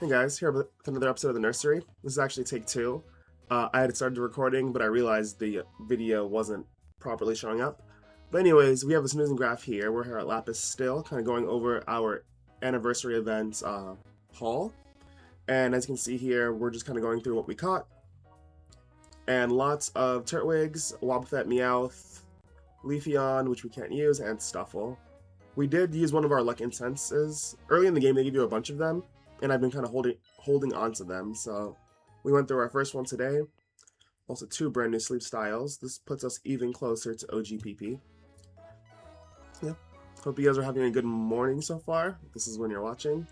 Hey guys, here with another episode of the Nursery. This is actually take two. I had started recording, but I realized the video wasn't properly showing up. But anyways, we have a snoozing graph here. We're here at Lapis still, kind of going over our anniversary event haul. And as you can see here, we're just kind of going through what we caught. And lots of Turtwigs, Wobbuffet, Meowth, Leafeon, which we can't use, and Stuffle. We did use one of our luck incenses. Early in the game, they give you a bunch of them, and I've been kind of holding on to them. So we went through our first one today. Also, two brand new sleep styles. This puts us even closer to OGPP. Yeah. Hope you guys are having a good morning so far. This is when you're watching.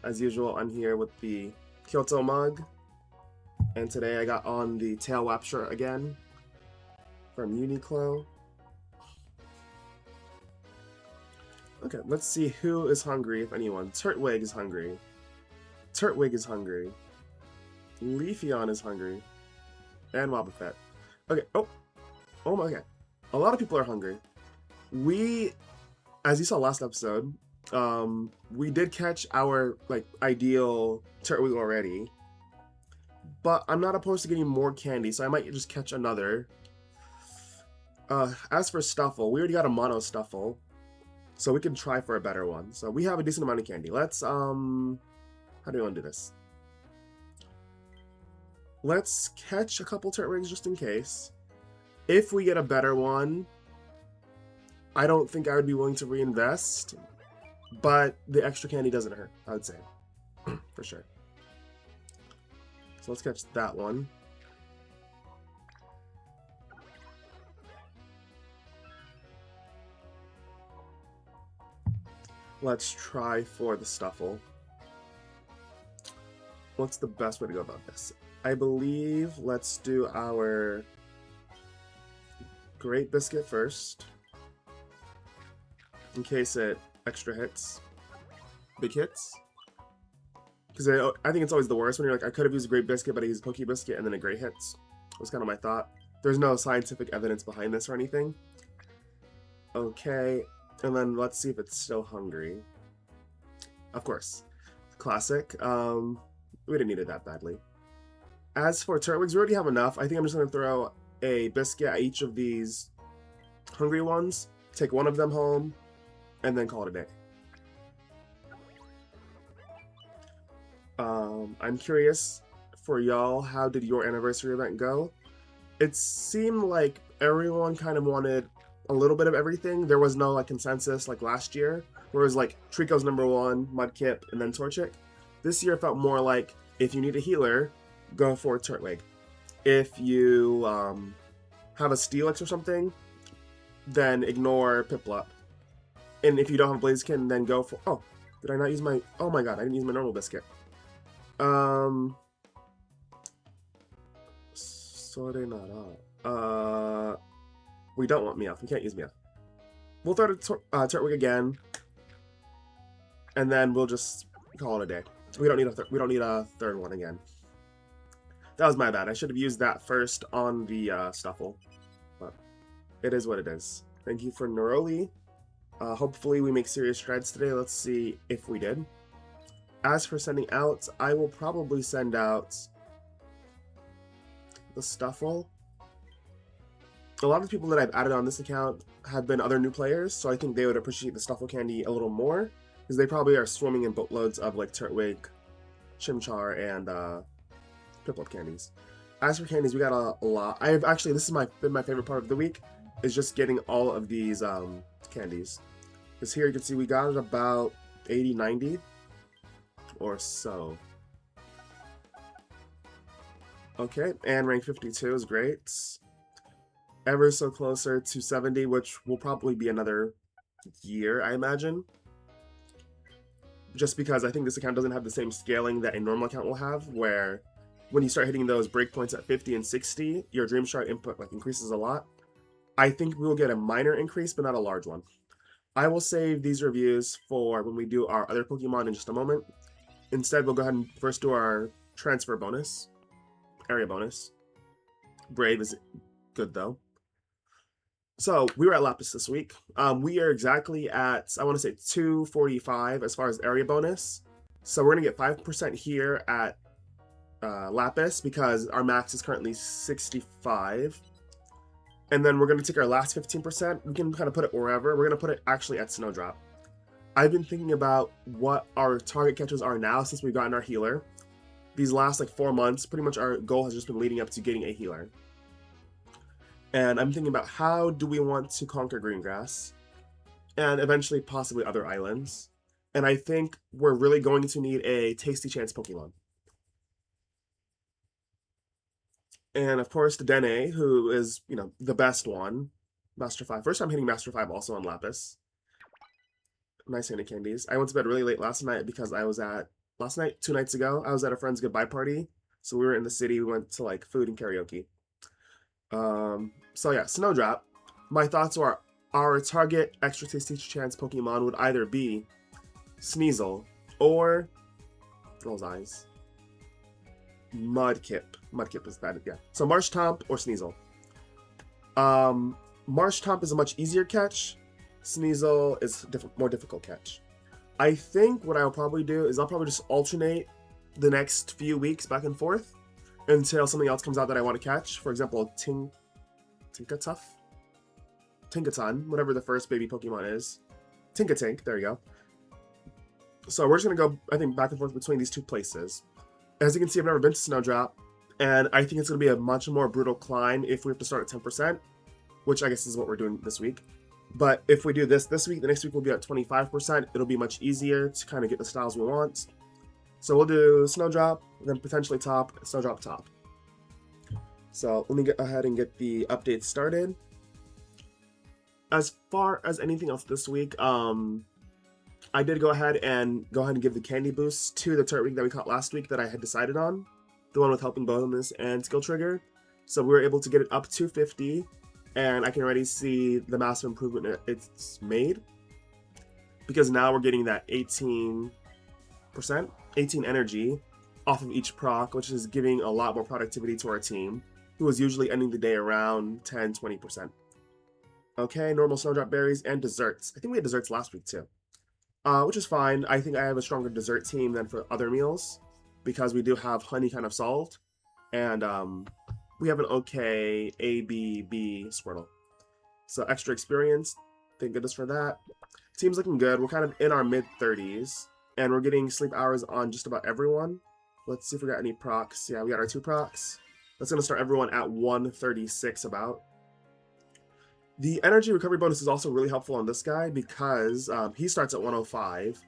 As usual, I'm here with the Kyoto mug. And today I got on the Tail Wap shirt again from Uniqlo. Okay, let's see who is hungry, if anyone. Turtwig is hungry. Turtwig is hungry. Leafeon is hungry. And Wobbuffet. Okay, okay. A lot of people are hungry. We, as you saw last episode, we did catch our, ideal Turtwig already. But I'm not opposed to getting more candy, so I might just catch another. As for Stuffle, we already got a mono Stuffle. So we can try for a better one. So we have a decent amount of candy. Let's, how do we want to do this? Let's catch a couple Turtwigs just in case. If we get a better one, I don't think I would be willing to reinvest. But the extra candy doesn't hurt, I would say. For sure. So let's catch that one. Let's try for the Stuffle. What's the best way to go about this? I believe let's do our Great Biscuit first. In case it extra hits. Big hits. Because I think it's always the worst when you're like, I could have used a Great Biscuit, but I used Poke Biscuit, and then a Great hits. That was kind of my thought. There's no scientific evidence behind this or anything. Okay. And then let's see if it's still hungry. Of course. Classic. We didn't need it that badly. As for Turtwigs, we already have enough. I think I'm just going to throw a biscuit at each of these hungry ones, take one of them home, and then call it a day. I'm curious for y'all, how did your anniversary event go? It seemed like everyone kind of wanted a little bit of everything. There was no consensus like last year, whereas Trico's #1, Mudkip, and then Torchic. This year felt more like if you need a healer, go for Turtwig. If you have a Steelix or something, then ignore Piplup. And if you don't have Blaziken, then go for... Oh, did I not use my... Oh my god, I didn't use my normal biscuit. We don't want Meowth. We can't use Meowth. We'll throw to Turtwig again, and then we'll just call it a day. We don't need a third one again. That was my bad. I should have used that first on the Stuffle, but it is what it is. Thank you for Neroli. Hopefully we make serious strides today. Let's see if we did. As for sending out, I will probably send out the Stuffle. A lot of the people that I've added on this account have been other new players, so I think they would appreciate the Stuffle candy a little more, because they probably are swimming in boatloads of Turtwig, Chimchar, and Piplup candies. As for candies, we got a lot. This has been my favorite part of the week, is just getting all of these candies. Because here you can see we got about 80, 90 or so. Okay, and rank 52 is great. Ever so closer to 70, which will probably be another year, I imagine. Just because I think this account doesn't have the same scaling that a normal account will have, where when you start hitting those breakpoints at 50 and 60, your Dream Shard input increases a lot. I think we'll get a minor increase, but not a large one. I will save these reviews for when we do our other Pokemon in just a moment. Instead, we'll go ahead and first do our transfer bonus. Area bonus. Brave is good, though. So, we were at Lapis this week. We are exactly at, I want to say, 245 as far as area bonus. So we're going to get 5% here at Lapis because our max is currently 65. And then we're going to take our last 15%. We can kind of put it wherever. We're going to put it actually at Snowdrop. I've been thinking about what our target catches are now since we've gotten our healer. These last like 4 months, pretty much our goal has just been leading up to getting a healer. And I'm thinking about how do we want to conquer Greengrass and eventually possibly other islands. And I think we're really going to need a Tasty Chance Pokemon. And of course, the Dene, who is, the best one. Master 5. First time hitting Master 5 also on Lapis. Nice candy candies. I went to bed really late last night because I was at, 2 nights ago, I was at a friend's goodbye party. So we were in the city, we went to like food and karaoke. So yeah, Snowdrop. My thoughts are our target extra tasty chance Pokemon would either be Sneasel or those eyes. Mudkip. Mudkip is that, yeah. So Marshtomp or Sneasel. Marshtomp is a much easier catch. Sneasel is more difficult catch. I think what I'll probably do is I'll probably just alternate the next few weeks back and forth until something else comes out that I want to catch. For example, Tinkaton, whatever the first baby Pokemon is. Tinkatink, there you go. So we're just going to go, I think, back and forth between these two places. As you can see, I've never been to Snowdrop, and I think it's going to be a much more brutal climb if we have to start at 10%, which I guess is what we're doing this week. But if we do this week, the next week we'll be at 25%. It'll be much easier to kind of get the styles we want. So we'll do Snowdrop, then potentially top, Snowdrop top. So let me go ahead and get the updates started. As far as anything else this week, I did go ahead and give the candy boost to the Turtwig that we caught last week that I had decided on. The one with helping bonus and skill trigger. So we were able to get it up to 50. And I can already see the massive improvement it's made. Because now we're getting that 18 energy off of each proc, which is giving a lot more productivity to our team, who is usually ending the day around 10-20%. Okay, normal Snowdrop berries and desserts. I think we had desserts last week too. Which is fine. I think I have a stronger dessert team than for other meals because we do have honey kind of solved. And we have an okay ABB Squirtle. So extra experience. Thank goodness for that. Team's looking good. We're kind of in our mid-30s. And we're getting sleep hours on just about everyone. Let's see if we got any procs. Yeah, we got our 2 procs. That's going to start everyone at 136 about. The energy recovery bonus is also really helpful on this guy because he starts at 105.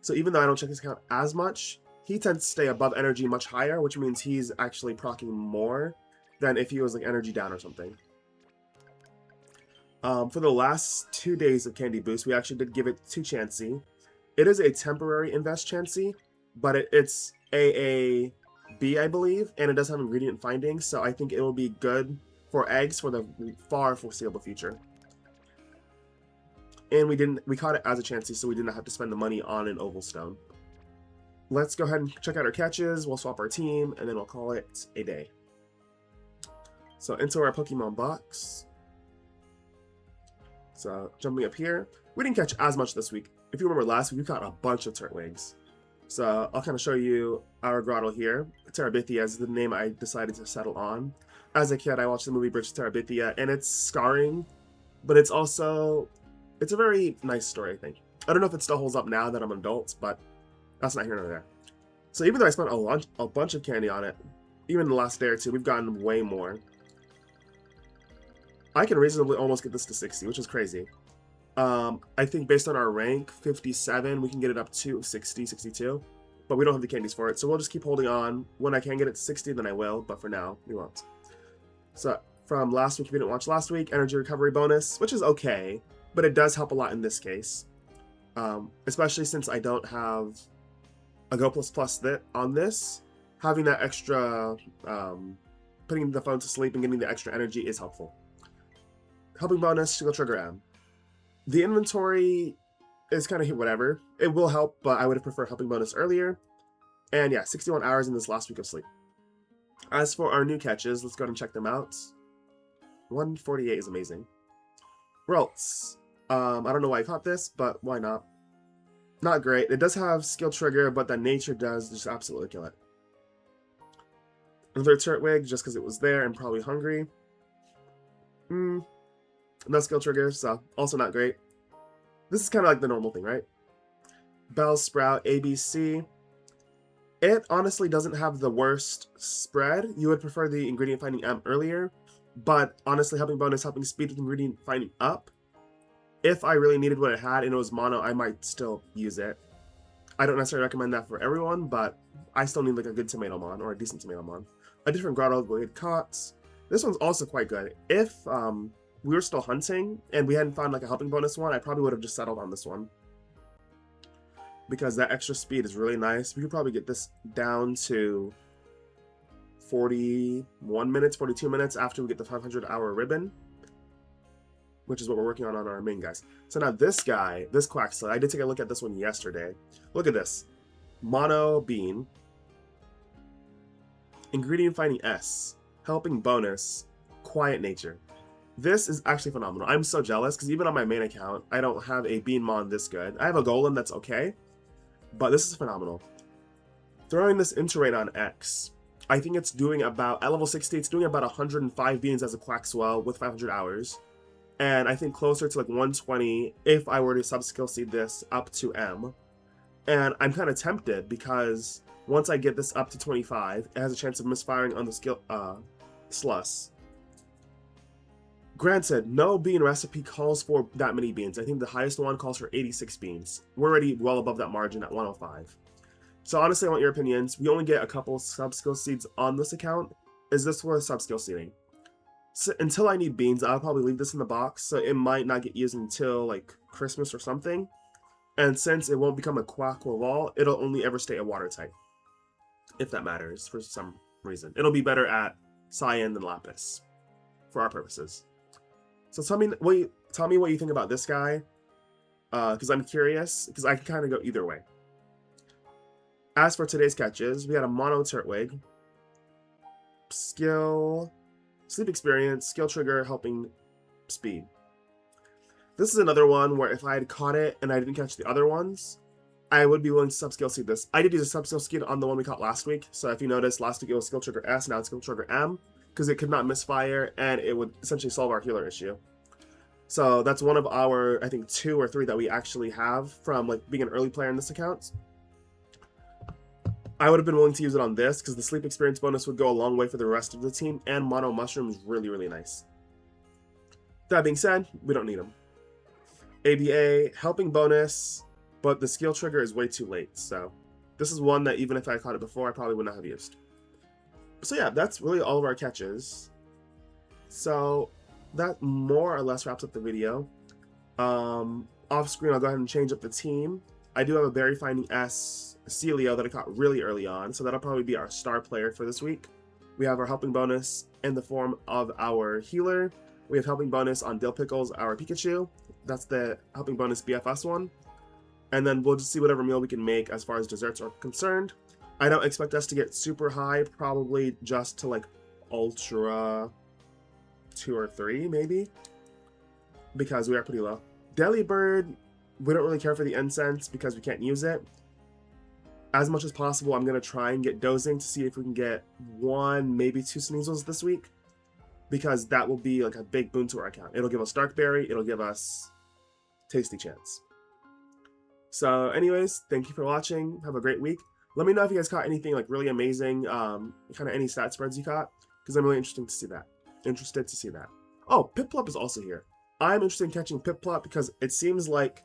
So even though I don't check his count as much, he tends to stay above energy much higher, which means he's actually proccing more than if he was like energy down or something. For the last 2 days of Candy Boost, we actually did give it to Chansey. It is a temporary invest Chansey, but it's AAB, I believe, and it does have ingredient finding, so I think it will be good for eggs for the far foreseeable future. And we caught it as a Chansey, so we did not have to spend the money on an Oval Stone. Let's go ahead and check out our catches, we'll swap our team, and then we'll call it a day. So into our Pokemon box. So jumping up here, we didn't catch as much this week. If you remember last week, we caught a bunch of Turtwigs. So I'll kind of show you our grotto here. Terabithia is the name I decided to settle on. As a kid, I watched the movie Bridge to Terabithia, and it's scarring, but it's also, it's a very nice story, I think. I don't know if it still holds up now that I'm an adult, but that's not here nor there. So even though I spent a bunch of candy on it, even in the last day or two, we've gotten way more. I can reasonably almost get this to 60, which is crazy. I think based on our rank, 57, we can get it up to 60, 62. But we don't have the candies for it, so we'll just keep holding on. When I can get it to 60, then I will, but for now, we won't. So from last week, if you didn't watch last week, energy recovery bonus, which is okay, but it does help a lot in this case. Especially since I don't have a Go++ on this. Having that extra, putting the phone to sleep and getting the extra energy is helpful. Helping bonus to go trigger M. The inventory is kind of whatever. It will help, but I would have preferred helping bonus earlier. And yeah, 61 hours in this last week of sleep. As for our new catches, let's go ahead and check them out. 148 is amazing. Ralts. I don't know why I caught this, but why not? Not great. It does have skill trigger, but that nature does just absolutely kill it. Another Turtwig, just because it was there and probably hungry. No skill trigger, so also not great. This is kind of like the normal thing, right? Bell Sprout, ABC. It honestly doesn't have the worst spread. You would prefer the ingredient finding M earlier, but honestly, helping bonus, helping speed with ingredient finding up. If I really needed what it had and it was mono, I might still use it. I don't necessarily recommend that for everyone, but I still need like a good tomato mon or a decent tomato mon. A different grotto blade cots. This one's also quite good. If we were still hunting and we hadn't found like a helping bonus one, I probably would have just settled on this one, because that extra speed is really nice. We could probably get this down to 41 minutes, 42 minutes after we get the 500-hour ribbon, which is what we're working on our main guys. So now this guy, this Quaxley, I did take a look at this one yesterday. Look at this. Mono bean. Ingredient finding S. Helping bonus. Quiet nature. This is actually phenomenal. I'm so jealous because even on my main account, I don't have a bean mon this good. I have a golem that's okay, but this is phenomenal. Throwing this into right on X, I think it's doing about, at level 60, it's doing about 105 beans as a Quaxwell with 500 hours. And I think closer to like 120 if I were to sub-skill seed this up to M. And I'm kind of tempted because once I get this up to 25, it has a chance of misfiring on the skill Sluss. Granted, no bean recipe calls for that many beans. I think the highest one calls for 86 beans. We're already well above that margin at 105. So honestly, I want your opinions. We only get a couple sub-skill seeds on this account. Is this worth sub-skill seeding? So until I need beans, I'll probably leave this in the box, so it might not get used until like Christmas or something. And since it won't become a quack or wall, it'll only ever stay a water type, if that matters for some reason. It'll be better at cyan than lapis for our purposes. So tell me what you think about this guy, because I'm curious, because I can kind of go either way. As for today's catches, we had a mono Turtwig, skill, sleep experience, skill trigger, helping speed. This is another one where if I had caught it and I didn't catch the other ones, I would be willing to sub-skill seed this. I did use a sub-skill seed on the one we caught last week, so if you notice, last week it was skill trigger S, now it's skill trigger M, because it could not misfire, and it would essentially solve our healer issue. So that's one of our, I think, 2 or 3 that we actually have from like being an early player in this account. I would have been willing to use it on this, because the sleep experience bonus would go a long way for the rest of the team, and mono mushroom is really, really nice. That being said, we don't need them. ABA, helping bonus, but the skill trigger is way too late, so this is one that even if I caught it before, I probably would not have used. So yeah, that's really all of our catches. So that more or less wraps up the video. Off screen, I'll go ahead and change up the team. I do have a Berry Finding S Celio that I caught really early on, so that'll probably be our star player for this week. We have our helping bonus in the form of our healer. We have helping bonus on Dill Pickles, our Pikachu. That's the helping bonus BFS one. And then we'll just see whatever meal we can make as far as desserts are concerned. I don't expect us to get super high, probably just to like Ultra 2 or 3 maybe, because we are pretty low. Delibird, we don't really care for the incense because we can't use it. As much as possible, I'm going to try and get dozing to see if we can get 1, maybe 2 Sneasels this week, because that will be like a big boon to our account. It'll give us Darkberry, it'll give us Tasty Chance. So anyways, thank you for watching. Have a great week. Let me know if you guys caught anything like really amazing, kind of any stat spreads you caught, because I'm really interested to see that. Oh, Piplup is also here. I'm interested in catching Piplup because it seems like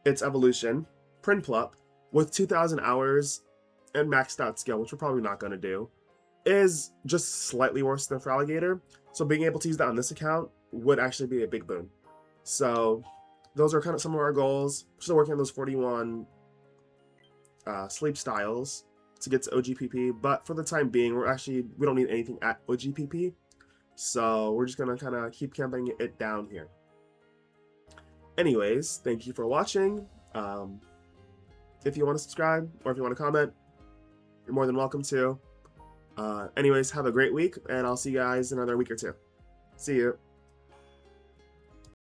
its evolution, Prinplup, with 2,000 hours and maxed out skill, which we're probably not going to do, is just slightly worse than Feraligatr. So being able to use that on this account would actually be a big boon. So those are kind of some of our goals. We're still working on those 41 sleep styles to get to OGPP, but for the time being, we don't need anything at OGPP. So we're just going to kind of keep camping it down here. Anyways, thank you for watching. If you want to subscribe or if you want to comment, you're more than welcome to. Anyways, have a great week, and I'll see you guys in another week or 2. See you.